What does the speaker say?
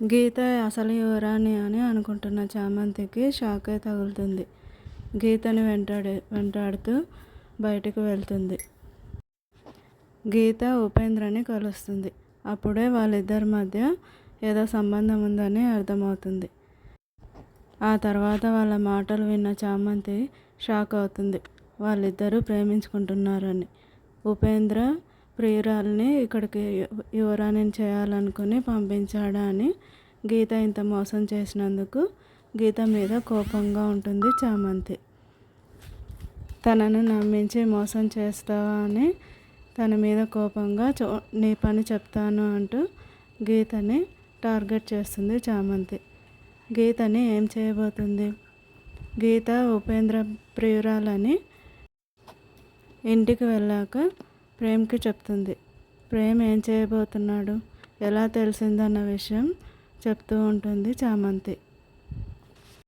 గీత అసలు యువరాణి అని అనుకుంటున్న చామంతికి షాకే తగులుతుంది. గీతని వెంటాడుతూ బయటికి వెళ్తుంది. గీత ఉపేంద్రని కలుస్తుంది. అప్పుడే వాళ్ళిద్దరి మధ్య ఏదో సంబంధం ఉందని అర్థమవుతుంది. ఆ తర్వాత వాళ్ళ మాటలు విన్న చామంతి షాక్ అవుతుంది. వాళ్ళిద్దరూ ప్రేమించుకుంటున్నారని. ఉపేంద్ర ప్రియురాల్ని ఇక్కడికి యువరాణిని చేయాలనుకుని పంపించాడా అని గీత ఇంత మోసం చేసినందుకు గీత మీద కోపంగా ఉంటుంది చామంతి. తనను నమ్మించి మోసం చేస్తావా అని తన మీద కోపంగా నీ పని చెప్తాను అంటూ గీతని టార్గెట్ చేస్తుంది చామంతి. గీతని ఏం చేయబోతుంది? గీత ఉపేంద్ర ప్రియురాలని ఇంటికి వెళ్ళాక ప్రేమ్కి చెప్తుంది. ప్రేమ్ ఏం చేయబోతున్నాడు, ఎలా తెలిసిందన్న విషయం చెప్తూ ఉంటుంది చామంతి.